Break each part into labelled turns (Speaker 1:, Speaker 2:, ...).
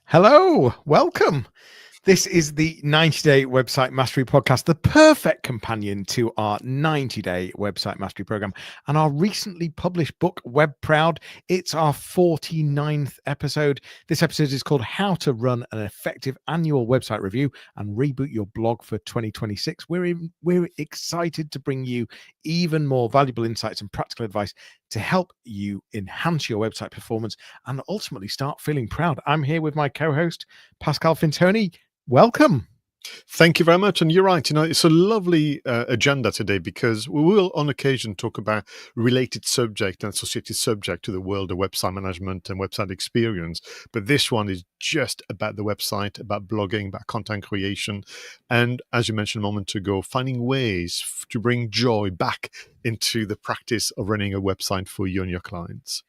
Speaker 1: Hello, welcome. This is the 90-Day Website Mastery Podcast, the perfect companion to our 90-day website mastery program and our recently published book, Web Proud. It's our 49th episode. This episode is called How to Run an Effective Annual Website Review and Reboot Your Blog for 2026. We're excited to bring you even more valuable insights and practical advice to help you enhance your website performance and ultimately start feeling proud. I'm here with my co-host, Pascal Fintoni. Welcome.
Speaker 2: Thank you very much. And you're right. It's a lovely agenda today because we will on occasion talk about related subject and associated subject to the world of website management and website experience. But this one is just about the website, about blogging, about content creation. And as you mentioned a moment ago, finding ways to bring joy back into the practice of running a website for you and your clients.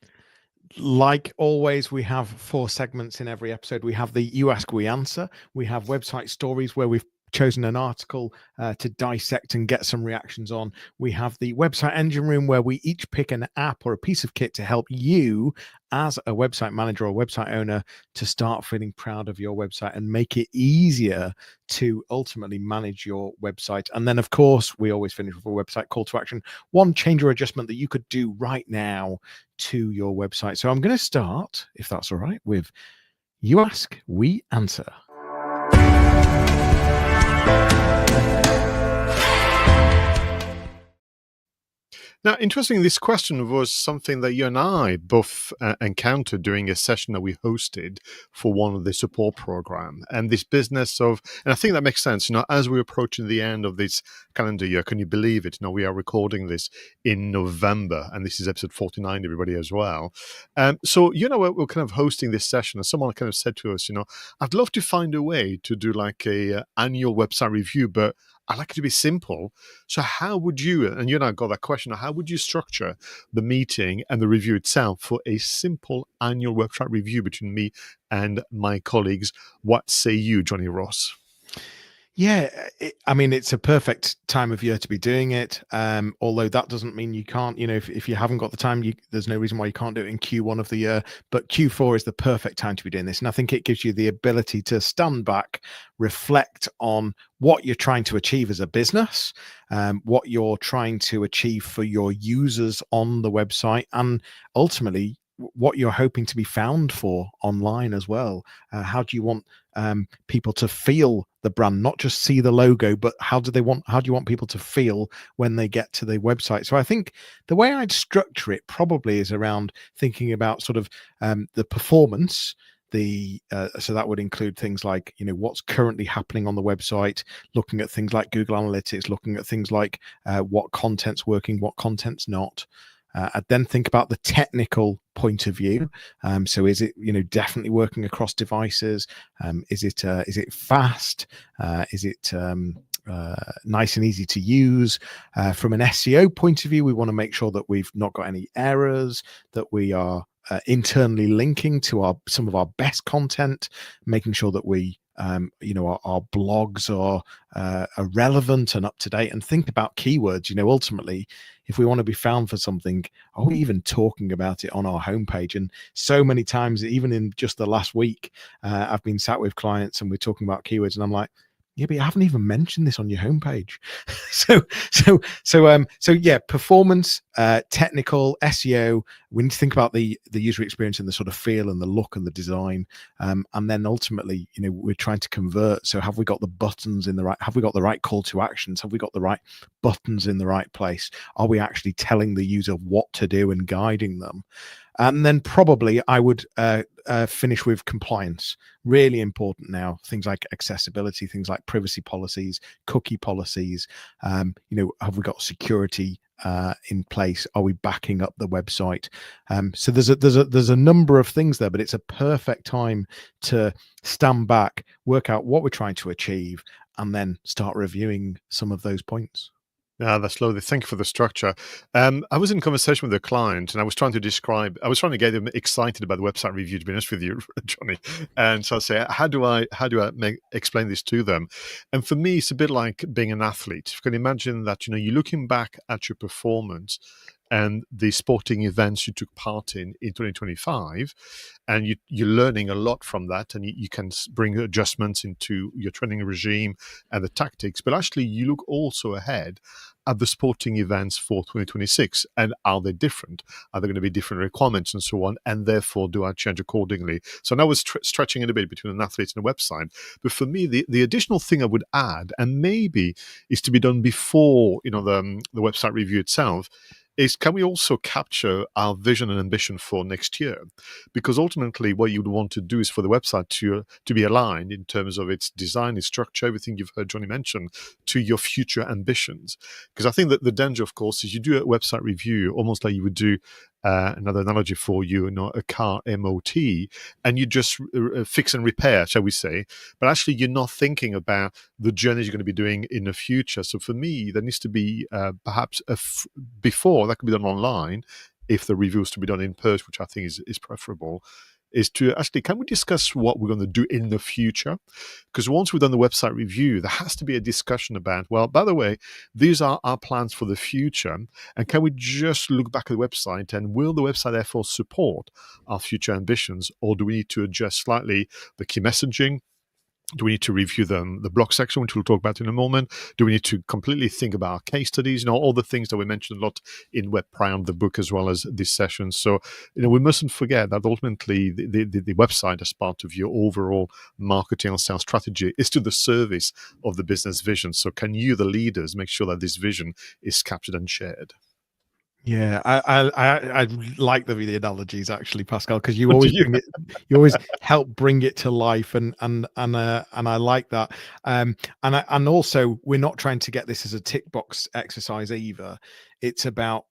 Speaker 1: Like always, we have 4 segments in every episode. We have the You Ask, We Answer. We have website stories where we've chosen an article to dissect and get some reactions on. We have the website engine room where we each pick an app or a piece of kit to help you as a website manager or website owner to start feeling proud of your website and make it easier to ultimately manage your website. And then, of course, we always finish with a website call to action, one change or adjustment that you could do right now to your website. So I'm going to start, if that's all right, with You Ask, We Answer.
Speaker 2: Now, interesting, this question was something that you and I both encountered during a session that we hosted for one of the support program. And this business of, and I think that makes sense, as we're approaching the end of this calendar year, can you believe it? We are recording this in November, and this is episode 49, everybody, as well. So, we're kind of hosting this session, and someone kind of said to us, I'd love to find a way to do like a annual website review, but I like it to be simple. So how would you, and you and I got that question, how would you structure the meeting and the review itself for a simple annual website review between me and my colleagues? What say you, Jonny Ross?
Speaker 1: Yeah, it's a perfect time of year to be doing it. Although that doesn't mean you can't, if you haven't got the time, there's no reason why you can't do it in Q1 of the year. But Q4 is the perfect time to be doing this. And I think it gives you the ability to stand back, reflect on what you're trying to achieve as a business, what you're trying to achieve for your users on the website, and ultimately what you're hoping to be found for online as well. How do you want people to feel the brand, not just see the logo, but how do you want people to feel when they get to the website? So I think the way I'd structure it probably is around thinking about sort of the performance, so that would include things like what's currently happening on the website, looking at things like Google Analytics, looking at things like what content's working, what content's not. I'd then think about the technical point of view. So is it definitely working across devices? Is it fast? Is it nice and easy to use? From an SEO point of view, we want to make sure that we've not got any errors, that we are internally linking to some of our best content, making sure that we our blogs are relevant and up to date, and think about keywords. Ultimately, if we want to be found for something, are we even talking about it on our homepage? And so many times, even in just the last week, I've been sat with clients and we're talking about keywords, and I'm like, yeah, but you haven't even mentioned this on your homepage. So yeah, performance, technical, SEO. We need to think about the user experience and the sort of feel and the look and the design, and then ultimately, we're trying to convert. So have we got the buttons in the right? Have we got the right call to actions? Have we got the right buttons in the right place? Are we actually telling the user what to do and guiding them? And then probably I would finish with compliance. Really important now. Things like accessibility, things like privacy policies, cookie policies. Have we got security in place? Are we backing up the website? So there's a number of things there, but it's a perfect time to stand back, work out what we're trying to achieve, and then start reviewing some of those points.
Speaker 2: Yeah, that's lovely. Thank you for the structure. I was in conversation with a client and I was trying to get them excited about the website review, to be honest with you, Jonny. And so I say, how do I explain this to them? And for me, it's a bit like being an athlete. You can imagine that, you're looking back at your performance and the sporting events you took part in 2025, and you're learning a lot from that, and you can bring adjustments into your training regime and the tactics. But actually, you look also ahead at the sporting events for 2026, and are they different? Are there going to be different requirements and so on? And therefore, do I change accordingly? So now we're stretching it a bit between an athlete and a website. But for me, the additional thing I would add, and maybe is to be done before the website review itself, is can we also capture our vision and ambition for next year? Because ultimately, what you'd want to do is for the website to be aligned in terms of its design, its structure, everything you've heard Jonny mention, to your future ambitions. Because I think that the danger, of course, is you do a website review almost like you would do another analogy for you, a car MOT, and you just fix and repair, shall we say. But actually, you're not thinking about the journeys you're going to be doing in the future. So for me, there needs to be perhaps before that could be done online, if the review is to be done in person, which I think is preferable, is to actually, can we discuss what we're going to do in the future? Because once we've done the website review, there has to be a discussion about, well, by the way, these are our plans for the future. And can we just look back at the website, and will the website therefore support our future ambitions? Or do we need to adjust slightly the key messaging? Do we need to review the blog section, which we'll talk about in a moment? Do we need to completely think about our case studies? All the things that we mentioned a lot in Web Prime, the book, as well as this session. So, we mustn't forget that ultimately the website, as part of your overall marketing and sales strategy, is to the service of the business vision. So can you, the leaders, make sure that this vision is captured and shared?
Speaker 1: Yeah, I like the analogies actually, Pascal, because you
Speaker 2: Do
Speaker 1: always
Speaker 2: you?
Speaker 1: you always help bring it to life, and I like that. And also, we're not trying to get this as a tick box exercise either. It's about,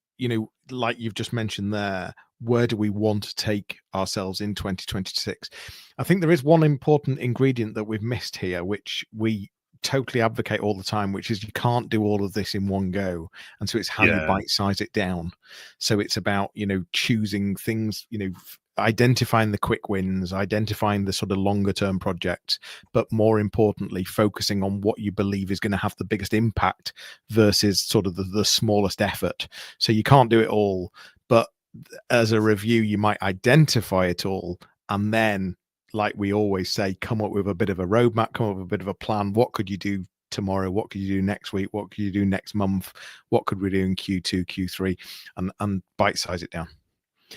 Speaker 1: like you've just mentioned there, where do we want to take ourselves in 2026? I think there is one important ingredient that we've missed here, which we totally advocate all the time, which is you can't do all of this in one go, and so it's how you
Speaker 2: Yeah.
Speaker 1: bite size it down. So it's about choosing things, identifying the quick wins, identifying the sort of longer term projects, but more importantly focusing on what you believe is going to have the biggest impact versus sort of the smallest effort. So you can't do it all, but as a review you might identify it all, and then, like we always say, come up with a bit of a roadmap, come up with a bit of a plan. What could you do tomorrow? What could you do next week? What could you do next month? What could we do in Q2, Q3? And bite size it down.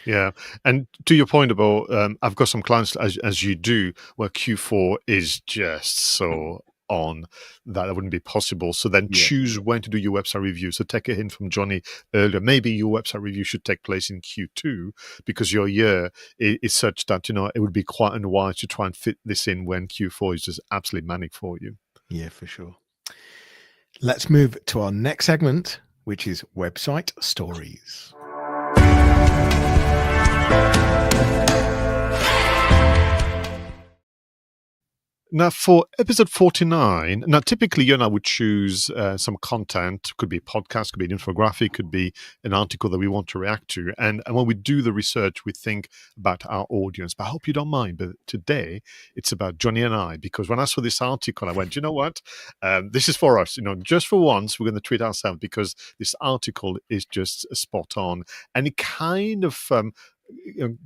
Speaker 2: Yeah, and to your point about, I've got some clients, as you do, where Q4 is just so on that wouldn't be possible. So then
Speaker 1: Yeah.
Speaker 2: choose when to do your website review. So take a hint from Jonny earlier. Maybe your website review should take place in Q2 because your year is such that it would be quite unwise to try and fit this in when Q4 is just absolutely manic for you.
Speaker 1: Yeah, for sure. Let's move to our next segment, which is website stories.
Speaker 2: Now, for episode 49, typically you and I would choose some content, could be a podcast, could be an infographic, could be an article that we want to react to. And when we do the research, we think about our audience. But I hope you don't mind. But today, it's about Jonny and I, because when I saw this article, I went, you know what? This is for us. Just for once, we're going to treat ourselves, because this article is just spot on. And it kind of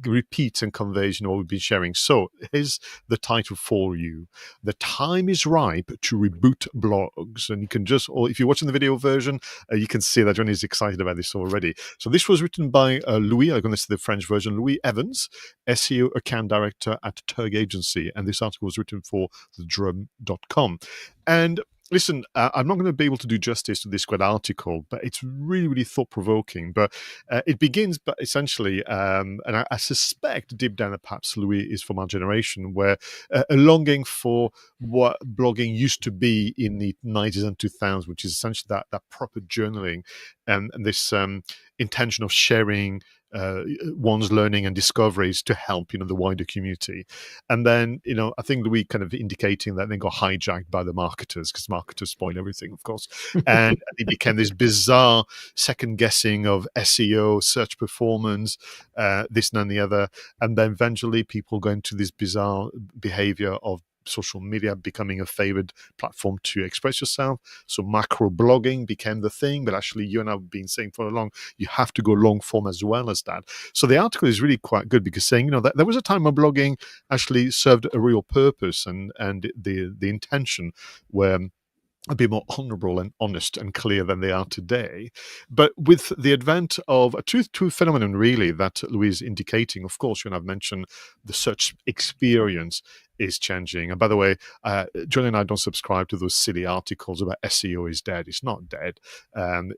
Speaker 2: repeats and conveys what we've been sharing. So here's the title for you: The Time is Ripe to Reboot Blogs. And you can just, or if you're watching the video version, you can see that Jonny is excited about this already. So this was written by Louis, I'm going to say the French version, Louis Evans, SEO account director at Turg Agency. And this article was written for thedrum.com. And listen, I'm not going to be able to do justice to this great article, but it's really, really thought-provoking. But it begins, but essentially, and I suspect deep down that perhaps Louis is from our generation, where a longing for what blogging used to be in the 90s and 2000s, which is essentially that proper journaling and this intention of sharing one's learning and discoveries to help the wider community. And then I think Louis kind of indicating that they got hijacked by the marketers, because marketers spoil everything, of course, and it became this bizarre second guessing of SEO, search performance, this and the other, and then eventually people go into this bizarre behavior of social media becoming a favored platform to express yourself. So macro blogging became the thing, but actually you and I have been saying for a long, you have to go long form as well as that. So the article is really quite good because saying, that there was a time when blogging actually served a real purpose, and the intention where a bit more honorable and honest and clear than they are today. But with the advent of a two phenomenon, really, that Louise is indicating, of course, I've mentioned the search experience is changing. And by the way, Jonny and I don't subscribe to those silly articles about SEO is dead. It's not dead.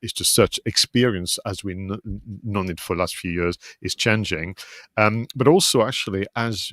Speaker 2: It's just search experience, as we known it for the last few years, is changing. But also, actually, as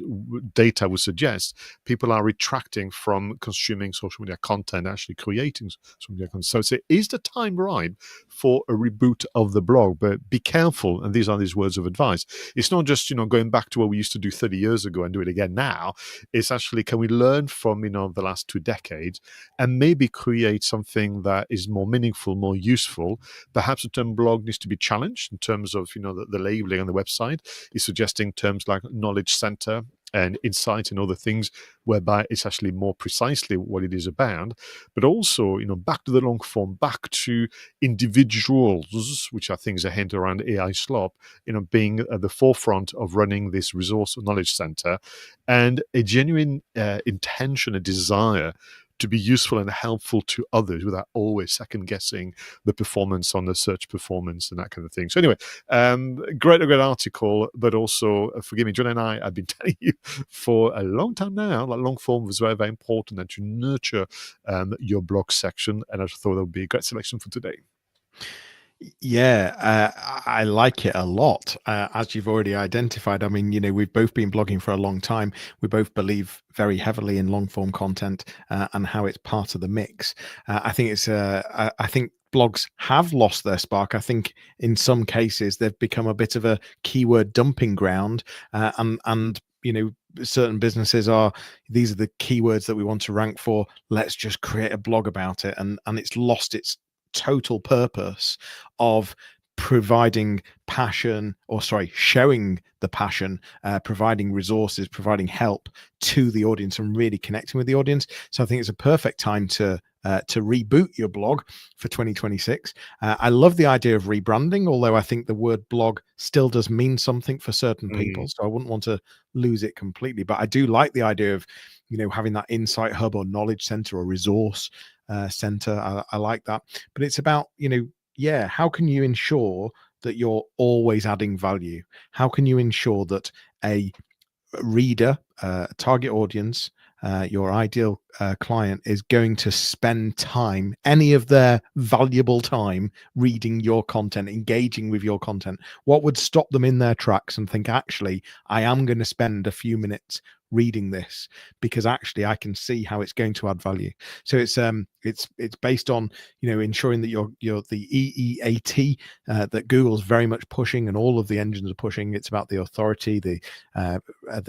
Speaker 2: data would suggest, people are retracting from consuming social media content, actually creating social media content. So is the time right for a reboot of the blog? But be careful, and these are these words of advice. It's not just, going back to what we used to do 30 years ago and do it again now. It's actually, can we learn from, the last 2 decades and maybe create something that is more meaningful, more useful? Perhaps the term blog needs to be challenged in terms of, the labeling on the website. It's suggesting terms like knowledge center and insight and other things, whereby it's actually more precisely what it is about. But also, back to the long form, back to individuals, which I think is a hint around AI slop, being at the forefront of running this resource knowledge center, and a genuine intention, a desire to be useful and helpful to others without always second guessing the performance on the search performance and that kind of thing. So anyway, great article, but also, forgive me, John and I have been telling you for a long time now, like long form was very, very important, and to nurture your blog section. And I thought that would be a great selection for today.
Speaker 1: Yeah, I like it a lot. As you've already identified, I mean, we've both been blogging for a long time. We both believe very heavily in long form content and how it's part of the mix. I think I think blogs have lost their spark. I think in some cases they've become a bit of a keyword dumping ground, and certain businesses these are the keywords that we want to rank for. Let's just create a blog about it, and it's lost its total purpose of providing passion, or sorry, showing the passion, providing resources, providing help to the audience and really connecting with the audience. So I think it's a perfect time to reboot your blog for 2026. I love the idea of rebranding, although I think the word blog still does mean something for certain people. So I wouldn't want to lose it completely, but I do like the idea of, having that insight hub or knowledge center or resource center. I like that, but it's about, how can you ensure that you're always adding value? How can you ensure that a reader, target audience, your ideal client is going to spend time, any of their valuable time, reading your content, engaging with your content? What would stop them in their tracks and think, actually, I am going to spend a few minutes reading this because actually I can see how it's going to add value? So it's based on, ensuring that you're the EEAT that Google's very much pushing, and all of the engines are pushing. It's about the authority, the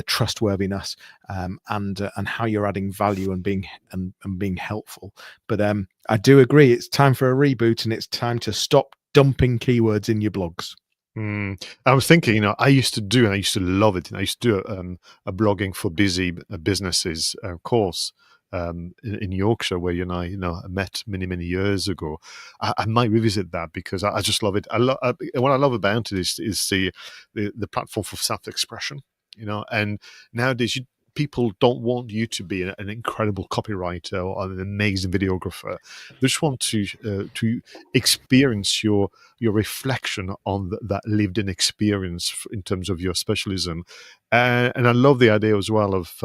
Speaker 1: trustworthiness, and how you're adding value and being helpful. But I do agree, it's time for a reboot, and it's time to stop dumping keywords in your blogs.
Speaker 2: I was thinking, I used to do, and I used to love it. And I used to do a blogging for busy businesses course in Yorkshire, where you and I met many, many years ago. I might revisit that because I just love it. What I love about it is the platform for self-expression. And nowadays people don't want you to be an incredible copywriter or an amazing videographer. They just want to experience your reflection on that lived-in experience in terms of your specialism. And I love the idea as well of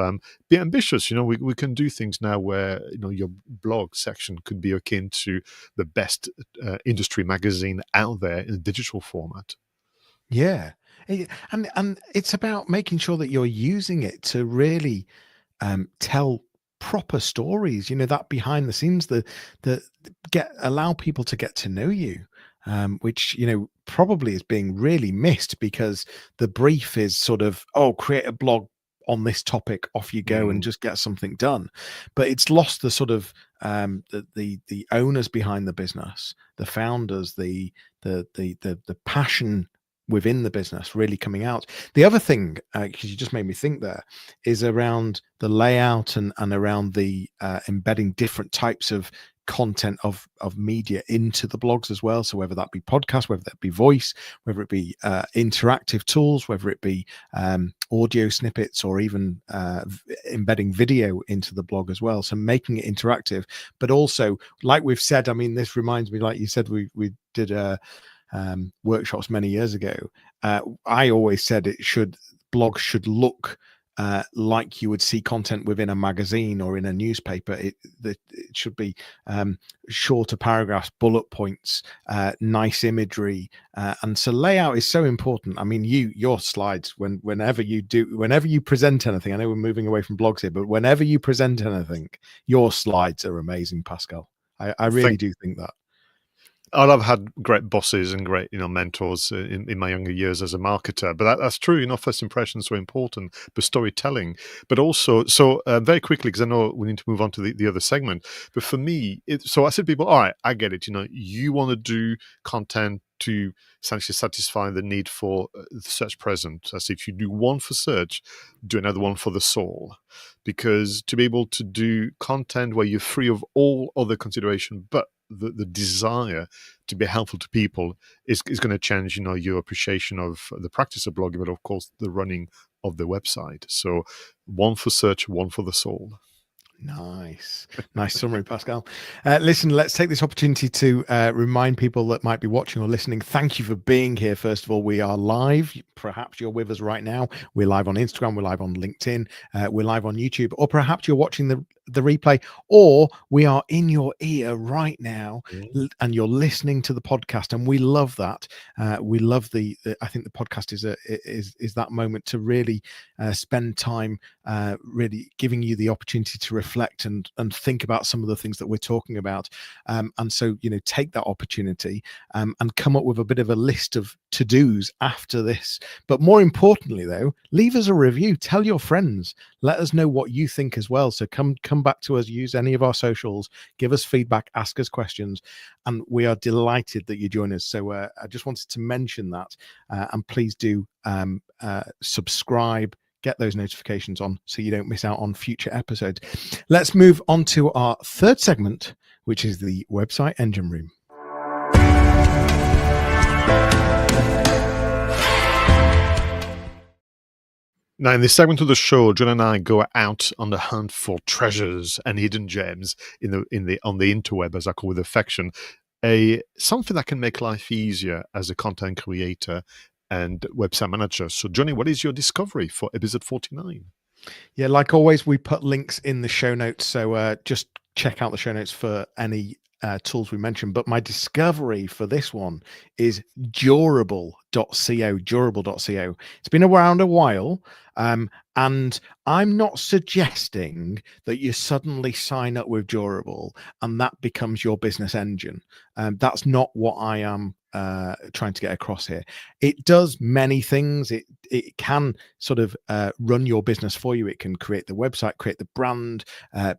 Speaker 2: be ambitious. We can do things now where your blog section could be akin to the best industry magazine out there in a digital format.
Speaker 1: Yeah. And it's about making sure that you're using it to really tell proper stories, that behind the scenes, the allow people to get to know you, which probably is being really missed because the brief is sort of, oh, create a blog on this topic, off you go, and just get something done. But it's lost the sort of the owners behind the business, the founders, the passion within the business really coming out. The other thing, because you just made me think there, is around the layout and around the embedding different types of content of media into the blogs as well. So whether that be podcast, whether that be voice, whether it be interactive tools, whether it be audio snippets, or even embedding video into the blog as well. So making it interactive, but also, like we've said, I mean, this reminds me, like you said, we did workshops many years ago. I always said blogs should look like you would see content within a magazine or in a newspaper. It should be shorter paragraphs, bullet points, nice imagery, and so layout is so important. I mean, your slides, whenever you present anything, I know we're moving away from blogs here, but whenever you present anything, your slides are amazing, Pascal. I really do think that.
Speaker 2: I've had great bosses and great, mentors in my younger years as a marketer. But that's true. First impressions are important, but storytelling. But also, so very quickly, because I know we need to move on to the other segment. But for me, so I said to people, all right, I get it. You want to do content to essentially satisfy the need for the search present. As if you do one for search, do another one for the soul. Because to be able to do content where you're free of all other consideration, but the desire to be helpful to people is going to change, your appreciation of the practice of blogging, but of course the running of the website. So one for search, one for the soul.
Speaker 1: Nice summary, Pascal. Listen, let's take this opportunity to remind people that might be watching or listening. Thank you for being here. First of all, we are live. Perhaps you're with us right now. We're live on Instagram. We're live on LinkedIn. We're live on YouTube, or perhaps you're watching the replay, or we are in your ear right now, and you're listening to the podcast. And we love that. We love I think the podcast is that moment to really spend time really giving you the opportunity to reflect and think about some of the things that we're talking about. And so, take that opportunity and come up with a bit of a list of to-dos after this. But more importantly, though, leave us a review. Tell your friends. Let us know what you think as well. So come back to us, use any of our socials, give us feedback, ask us questions, and we are delighted that you join us. So I just wanted to mention that, and please do subscribe, get those notifications on so you don't miss out on future episodes. Let's move on to our third segment, which is the website engine room.
Speaker 2: Now, in this segment of the show, John and I go out on the hunt for treasures and hidden gems on the interweb, as I call with affection, something that can make life easier as a content creator and website manager. So, Jonny, what is your discovery for episode 49?
Speaker 1: Yeah, like always, we put links in the show notes. So just check out the show notes for any tools we mentioned. But my discovery for this one is durable.co. Durable.co. It's been around a while. And I'm not suggesting that you suddenly sign up with Durable and that becomes your business engine. That's not what I am trying to get across here. It does many things. It can sort of run your business for you. It can create the website, create the brand,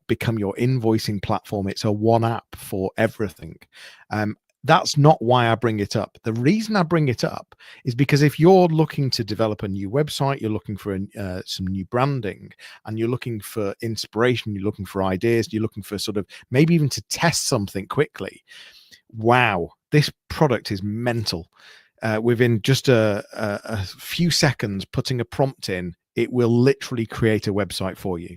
Speaker 1: become your invoicing platform. It's a one app for everything. That's not why I bring it up. The reason I bring it up is because if you're looking to develop a new website, you're looking for some new branding, and you're looking for inspiration, you're looking for ideas, you're looking for sort of maybe even to test something quickly. Wow, this product is mental. Within just a few seconds, putting a prompt in, it will literally create a website for you,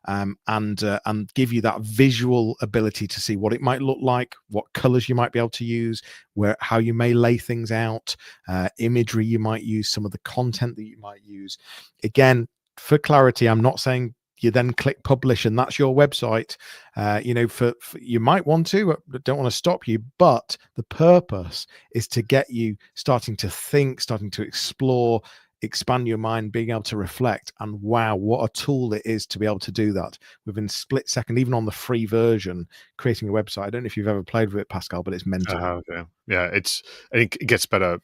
Speaker 1: and give you that visual ability to see what it might look like, what colors you might be able to use, how you may lay things out, imagery you might use, some of the content that you might use. Again, for clarity, I'm not saying you then click publish and that's your website. For you might want to, don't want to stop you, but the purpose is to get you starting to think, starting to explore, expand your mind, being able to reflect. And wow, what a tool it is to be able to do that within split second, even on the free version, creating a website. I don't know if you've ever played with it, Pascal, but it's mental.
Speaker 2: Yeah, it gets better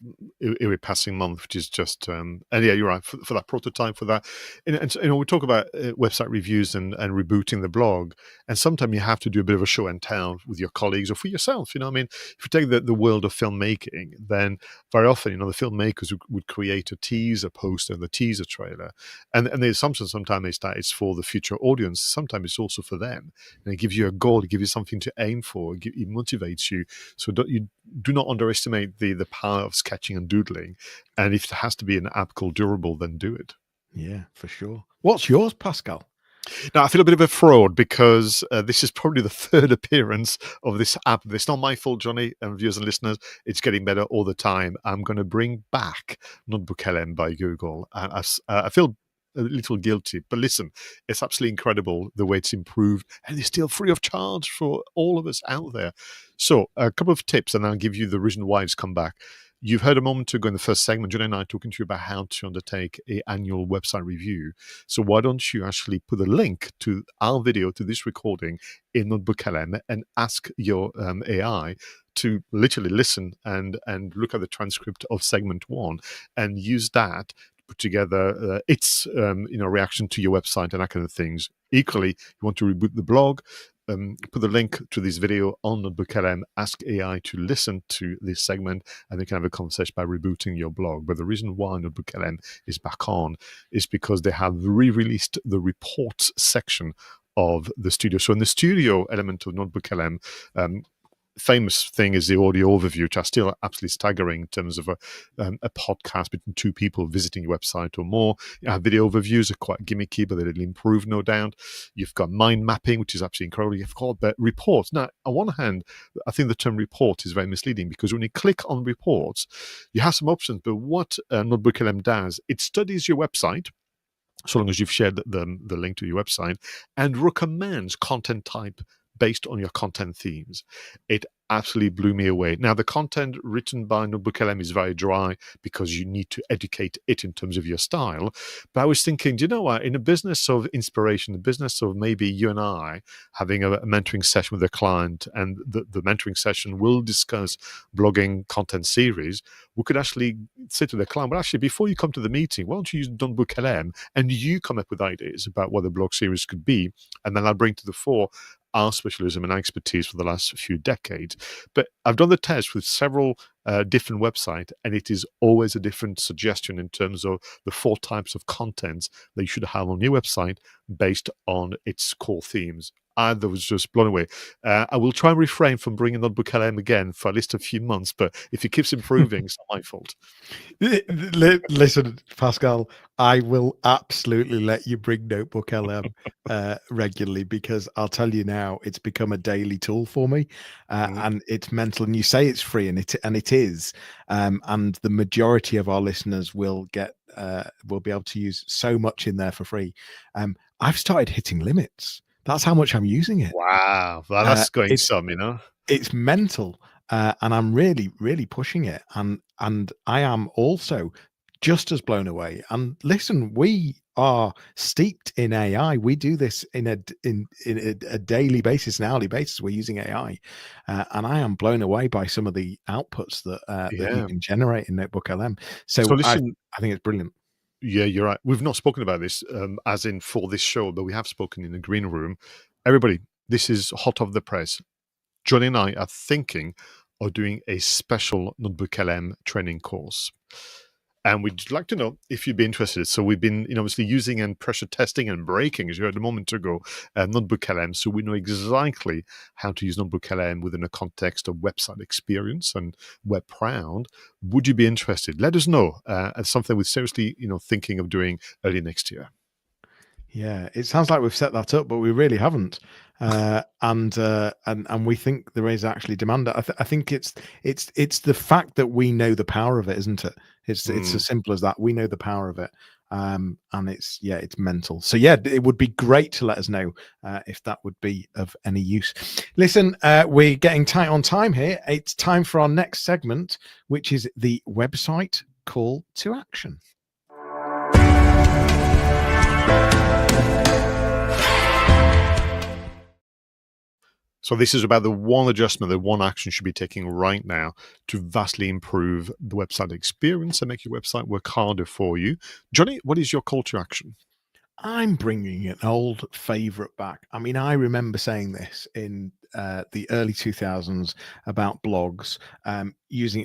Speaker 2: every passing month, which is just and yeah, you're right for that prototype for that. And so, we talk about website reviews and rebooting the blog, and sometimes you have to do a bit of a show and tell with your colleagues or for yourself. I mean, if you take the world of filmmaking, then very often, the filmmakers would create a teaser poster and the teaser trailer, and the assumption sometimes is that it's for the future audience. Sometimes it's also for them, and it gives you a goal, it gives you something to aim for, it motivates you. So you do not underestimate the power of sketching and doodling. And if it has to be an app called Durable, then do it.
Speaker 1: Yeah, for sure. What's yours, Pascal?
Speaker 2: Now, I feel a bit of a fraud because this is probably the third appearance of this app. It's not my fault, Jonny, and viewers and listeners. It's getting better all the time. I'm going to bring back NotebookLM by Google. And I feel a little guilty, but listen, it's absolutely incredible the way it's improved, and it's still free of charge for all of us out there. So, a couple of tips, and I'll give you the reason why it's come back. You've heard a moment ago in the first segment, Jonny and I talking to you about how to undertake an annual website review. So why don't you actually put a link to our video, to this recording in NotebookLM, and ask your AI to literally listen and look at the transcript of segment 1 and use that to put together its reaction to your website and that kind of things. Equally, you want to reboot the blog, put the link to this video on NotebookLM, ask AI to listen to this segment, and they can have a conversation by rebooting your blog. But the reason why NotebookLM is back on is because they have re-released the reports section of the studio. So in the studio element of NotebookLM, famous thing is the audio overview, which are still absolutely staggering in terms of a podcast between two people visiting your website or more. Video overviews are quite gimmicky, but they're improved, no doubt. You've got mind mapping, which is absolutely incredible. You've got the reports. Now, on one hand, I think the term report is very misleading because when you click on reports, you have some options, but what NotebookLM does, it studies your website, so long as you've shared the link to your website, and recommends content type based on your content themes. It absolutely blew me away. Now, the content written by NotebookLM is very dry because you need to educate it in terms of your style. But I was thinking, do you know what? In a business of inspiration, a business of maybe you and I having a mentoring session with a client, and the mentoring session will discuss blogging content series, we could actually say to the client, well, actually, before you come to the meeting, why don't you use NotebookLM and you come up with ideas about what the blog series could be, and then I'll bring to the fore our specialism and expertise for the last few decades. But I've done the test with several different websites, and it is always a different suggestion in terms of the 4 types of contents that you should have on your website based on its core themes. I was just blown away. I will try and refrain from bringing NotebookLM again for at least a few months, but if it keeps improving, it's not my fault.
Speaker 1: Listen, Pascal, I will absolutely let you bring NotebookLM regularly, because I'll tell you now, it's become a daily tool for me, and it's mental. And you say it's free, and it is, and the majority of our listeners will be able to use so much in there for free. I've started hitting limits. That's how much I'm using it.
Speaker 2: Wow, well, that's going some,
Speaker 1: It's mental, and I'm really, really pushing it, and I am also just as blown away. And listen, we are steeped in AI. We do this in a daily basis, an hourly basis. We're using AI, and I am blown away by some of the outputs that you can generate in NotebookLM. So
Speaker 2: listen,
Speaker 1: I think it's brilliant.
Speaker 2: Yeah, you're right. We've not spoken about this as in for this show, but we have spoken in the green room. Everybody, this is hot off the press. Jonny and I are thinking of doing a special NotebookLM training course. And we'd like to know if you'd be interested. So we've been, obviously using and pressure testing and breaking, as you heard a moment ago, NotebookLM. So we know exactly how to use NotebookLM within a context of website experience and web proud. Would you be interested? Let us know. It's something we're seriously, thinking of doing early next year.
Speaker 1: Yeah, it sounds like we've set that up, but we really haven't. And we think there is actually demand. I think it's the fact that we know the power of it, isn't it? It's as simple as that. We know the power of it, and it's mental. So yeah, it would be great to let us know if that would be of any use. Listen, we're getting tight on time here. It's time for our next segment, which is the website call to action.
Speaker 2: So this is about the one adjustment, the one action you should be taking right now to vastly improve the website experience and make your website work harder for you. Jonny, what is your call to action?
Speaker 1: I'm bringing an old favorite back. I mean, I remember saying this in the early 2000s about blogs,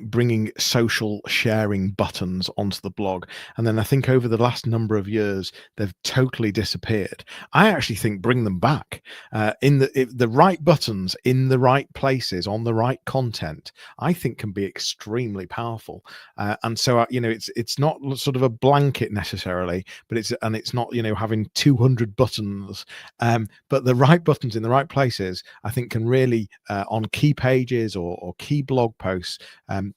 Speaker 1: bringing social sharing buttons onto the blog. And then I think over the last number of years, they've totally disappeared. I actually think bring them back in the right buttons in the right places on the right content. I think can be extremely powerful. And so, it's not sort of a blanket necessarily, but it's not, having 200 buttons, but the right buttons in the right places, I think can really on key pages or key blog posts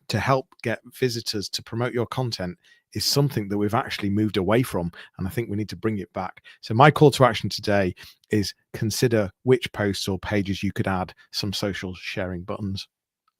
Speaker 1: to help get visitors to promote your content is something that we've actually moved away from. And I think we need to bring it back. So my call to action today is consider which posts or pages you could add some social sharing buttons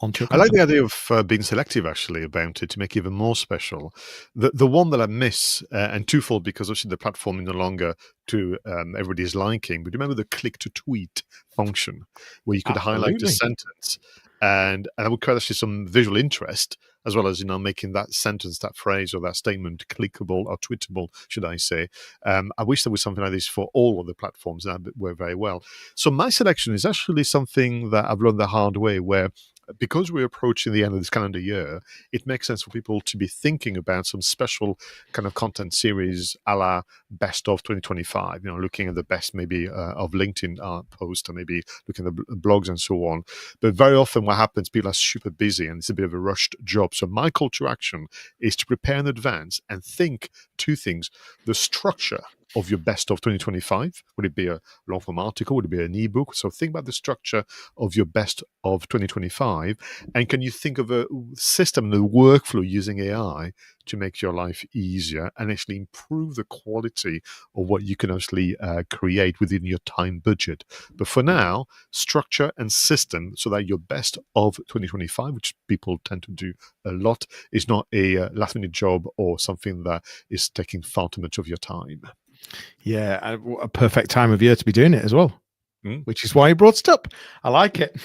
Speaker 1: onto your
Speaker 2: I like
Speaker 1: content.
Speaker 2: the idea of being selective actually about it to make it even more special. The one that I miss, and twofold, because obviously the platform is no longer to everybody's liking, but remember the click to tweet function where you could highlight a
Speaker 1: Absolutely.
Speaker 2: sentence and I would create actually some visual interest as well as making that sentence, that phrase or that statement clickable or tweetable, should I say. I wish there was something like this for all of the platforms that work very well. So my selection is actually something that I've learned the hard way, where because we're approaching the end of this calendar year, it makes sense for people to be thinking about some special kind of content series a la best of 2025, looking at the best maybe of LinkedIn posts, or maybe looking at the blogs and so on. But very often what happens, people are super busy and it's a bit of a rushed job. So my call to action is to prepare in advance and think two things: the structure of your best of 2025. Would it be a long form article? Would it be an ebook? So think about the structure of your best of 2025. And can you think of a system, the workflow using AI to make your life easier and actually improve the quality of what you can actually create within your time budget? But for now, structure and system so that your best of 2025, which people tend to do a lot, is not a last minute job or something that is taking far too much of your time.
Speaker 1: Yeah, and a perfect time of year to be doing it as well,
Speaker 2: Mm.
Speaker 1: which is why you brought it up. I like it.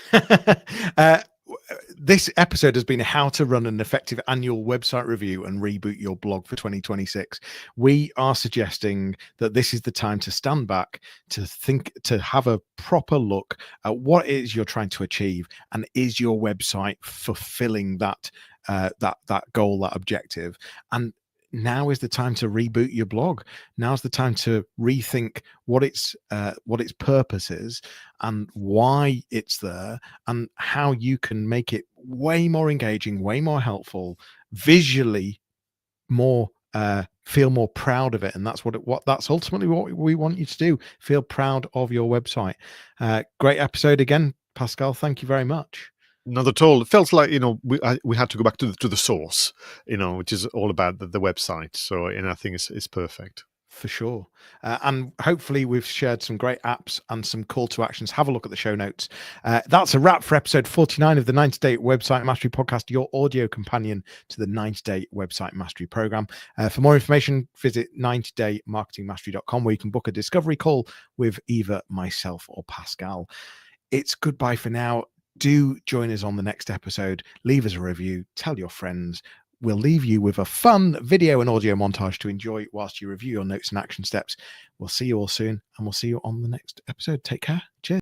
Speaker 1: This episode has been how to run an effective annual website review and reboot your blog for 2026. We are suggesting that this is the time to stand back, to think, to have a proper look at what it is you're trying to achieve, and is your website fulfilling that that goal, that objective. And now is the time to reboot your blog. Now's the time to rethink what its purpose is and why it's there, and how you can make it way more engaging, way more helpful, visually more feel more proud of it. And that's what that's ultimately what we want you to do. Feel proud of your website. Great episode again, Pascal. Thank you very much.
Speaker 2: Not at all. It felt like we had to go back to the source, which is all about the website. So, I think it's perfect.
Speaker 1: For sure. And hopefully we've shared some great apps and some call to actions. Have a look at the show notes. That's a wrap for episode 49 of the 90-Day Website Mastery Podcast, your audio companion to the 90-Day Website Mastery Program. For more information, visit 90daymarketingmastery.com, where you can book a discovery call with either myself or Pascal. It's goodbye for now. Do join us on the next episode. Leave us a review. Tell your friends. We'll leave you with a fun video and audio montage to enjoy whilst you review your notes and action steps. We'll see you all soon, and we'll see you on the next episode. Take care. Cheers.